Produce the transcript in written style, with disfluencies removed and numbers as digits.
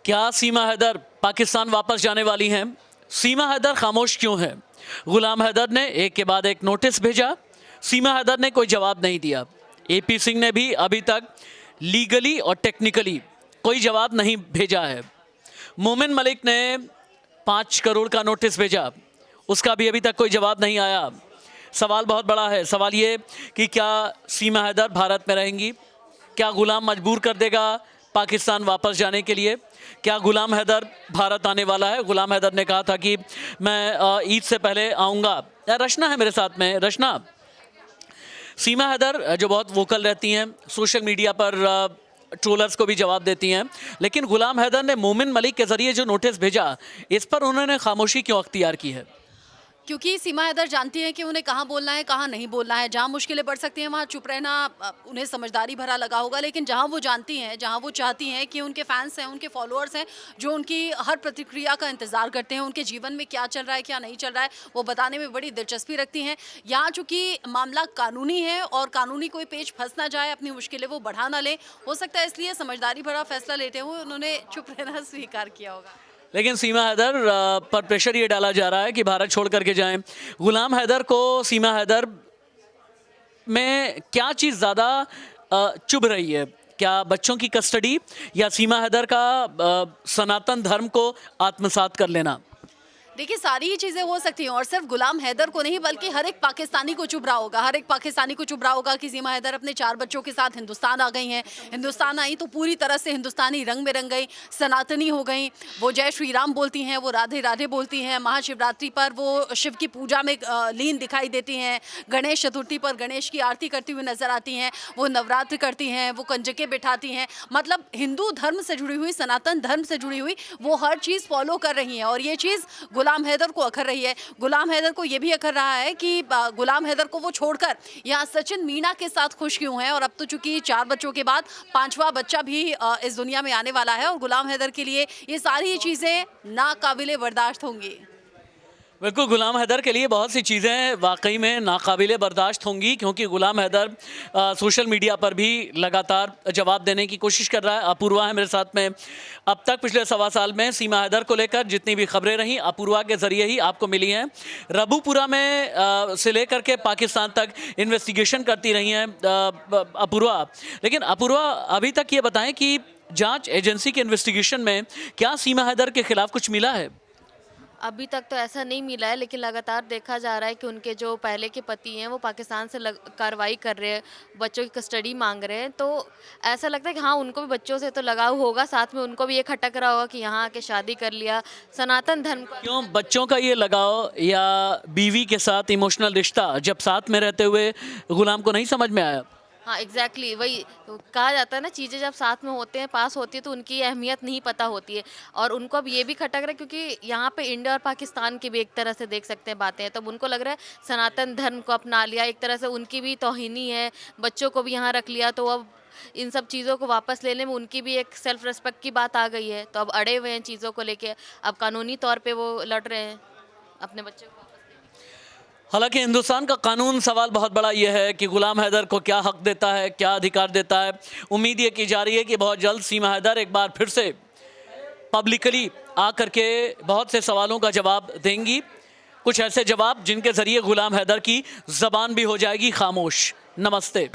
क्या सीमा हैदर पाकिस्तान वापस जाने वाली हैं? सीमा हैदर खामोश क्यों है? गुलाम हैदर ने एक के बाद एक नोटिस भेजा, सीमा हैदर ने कोई जवाब नहीं दिया। एपी सिंह ने भी अभी तक लीगली और टेक्निकली कोई जवाब नहीं भेजा है। मोमिन मलिक ने 5 करोड़ का नोटिस भेजा, उसका भी अभी तक कोई जवाब नहीं आया। सवाल बहुत बड़ा है। सवाल ये कि क्या सीमा हैदर भारत में रहेंगी? क्या गुलाम मजबूर कर देगा पाकिस्तान वापस जाने के लिए? क्या गुलाम हैदर भारत आने वाला है? गुलाम हैदर ने कहा था कि मैं ईद से पहले आऊँगा। रचना है मेरे साथ में। रचना, सीमा हैदर जो बहुत वोकल रहती हैं, सोशल मीडिया पर ट्रोलर्स को भी जवाब देती हैं, लेकिन गुलाम हैदर ने मोमिन मलिक के ज़रिए जो नोटिस भेजा, इस पर उन्होंने खामोशी क्यों अख्तियार की है? क्योंकि सीमा हैदर जानती हैं कि उन्हें कहाँ बोलना है, कहाँ नहीं बोलना है। जहाँ मुश्किलें बढ़ सकती हैं वहाँ चुप रहना उन्हें समझदारी भरा लगा होगा, लेकिन जहाँ वो जानती हैं, जहाँ वो चाहती हैं कि उनके फैंस हैं, उनके फॉलोअर्स हैं, जो उनकी हर प्रतिक्रिया का इंतज़ार करते हैं, उनके जीवन में क्या चल रहा है, क्या नहीं चल रहा है, वो बताने में बड़ी दिलचस्पी रखती हैं। यहाँ चूँकि मामला कानूनी है और कानूनी कोई पेच फंस ना जाए, अपनी मुश्किलें वो बढ़ा ना लें, हो सकता है इसलिए समझदारी भरा फैसला लेते हुए उन्होंने चुप रहना स्वीकार किया होगा। लेकिन सीमा हैदर पर प्रेशर ये डाला जा रहा है कि भारत छोड़ करके जाएं। गुलाम हैदर को सीमा हैदर में क्या चीज़ ज़्यादा चुभ रही है? क्या बच्चों की कस्टडी या सीमा हैदर का सनातन धर्म को आत्मसात कर लेना? देखिए, सारी ही चीज़ें हो सकती हैं और सिर्फ गुलाम हैदर को नहीं बल्कि हर एक पाकिस्तानी को चुभ रहा होगा। हर एक पाकिस्तानी को चुभ रहा होगा कि सीमा हैदर अपने 4 बच्चों के साथ हिंदुस्तान आ गई हैं। हिंदुस्तान आई तो पूरी तरह से हिंदुस्तानी रंग में रंग गई, सनातनी हो गई। वो जय श्री राम बोलती हैं, वो राधे राधे बोलती हैं। महाशिवरात्रि पर वो शिव की पूजा में लीन दिखाई देती हैं। गणेश चतुर्थी पर गणेश की आरती करती हुई नजर आती हैं। वो नवरात्र करती हैं, वो कंजकें बिठाती हैं। मतलब हिंदू धर्म से जुड़ी हुई, सनातन धर्म से जुड़ी हुई वो हर चीज़ फॉलो कर रही हैं और ये चीज़ गुलाम हैदर को अखर रही है। गुलाम हैदर को ये भी अखर रहा है कि गुलाम हैदर को वो छोड़कर यहाँ सचिन मीना के साथ खुश क्यों है। और अब तो चूंकि 4 बच्चों के बाद 5वां बच्चा भी इस दुनिया में आने वाला है और गुलाम हैदर के लिए ये सारी चीज़ें नाकाबिले बर्दाश्त होंगी। बिल्कुल, गुलाम हैदर के लिए बहुत सी चीज़ें वाकई में नाकाबिले बर्दाश्त होंगी, क्योंकि गुलाम हैदर सोशल मीडिया पर भी लगातार जवाब देने की कोशिश कर रहा है। अपूर्वा है मेरे साथ में। अब तक पिछले 1.25 साल में सीमा हैदर को लेकर जितनी भी खबरें रहीं, अपूर्वा के ज़रिए ही आपको मिली हैं। रबूपुरा में से लेकर के पाकिस्तान तक इन्वेस्टिगेशन करती रही हैं अपूर्वा। लेकिन अपूर्वा, अभी तक ये बताएं कि जाँच एजेंसी के इन्वेस्टिगेशन में क्या सीमा हैदर के खिलाफ कुछ मिला है? अभी तक तो ऐसा नहीं मिला है, लेकिन लगातार देखा जा रहा है कि उनके जो पहले के पति हैं वो पाकिस्तान से कार्रवाई कर रहे हैं, बच्चों की कस्टडी मांग रहे हैं। तो ऐसा लगता है कि हाँ, उनको भी बच्चों से तो लगाव होगा, साथ में उनको भी ये खटक रहा होगा कि यहाँ आके शादी कर लिया। सनातन धर्म को क्यों बच्चों का ये लगाव या बीवी के साथ इमोशनल रिश्ता जब साथ में रहते हुए गुलाम को नहीं समझ में आया? हाँ, एग्जैक्टली वही तो कहा जाता है ना, चीज़ें जब साथ में होते हैं, पास होती है, तो उनकी अहमियत नहीं पता होती है। और उनको अब ये भी खटक रहा है क्योंकि यहाँ पे इंडिया और पाकिस्तान की भी एक तरह से देख सकते हैं बातें, तब उनको लग रहा है सनातन धर्म को अपना लिया, एक तरह से उनकी भी तौहीनी है, बच्चों को भी यहाँ रख लिया। तो अब इन सब चीज़ों को वापस लेने में उनकी भी एक सेल्फ रिस्पेक्ट की बात आ गई है। तो अब अड़े हुए हैं चीज़ों को लेके, अब कानूनी तौर पर वो लड़ रहे हैं अपने बच्चों को। हालांकि हिंदुस्तान का कानून, सवाल बहुत बड़ा यह है कि गुलाम हैदर को क्या हक देता है, क्या अधिकार देता है। उम्मीद ये की जा रही है कि बहुत जल्द सीमा हैदर एक बार फिर से पब्लिकली आकर के बहुत से सवालों का जवाब देंगी, कुछ ऐसे जवाब जिनके ज़रिए गुलाम हैदर की ज़बान भी हो जाएगी खामोश। नमस्ते।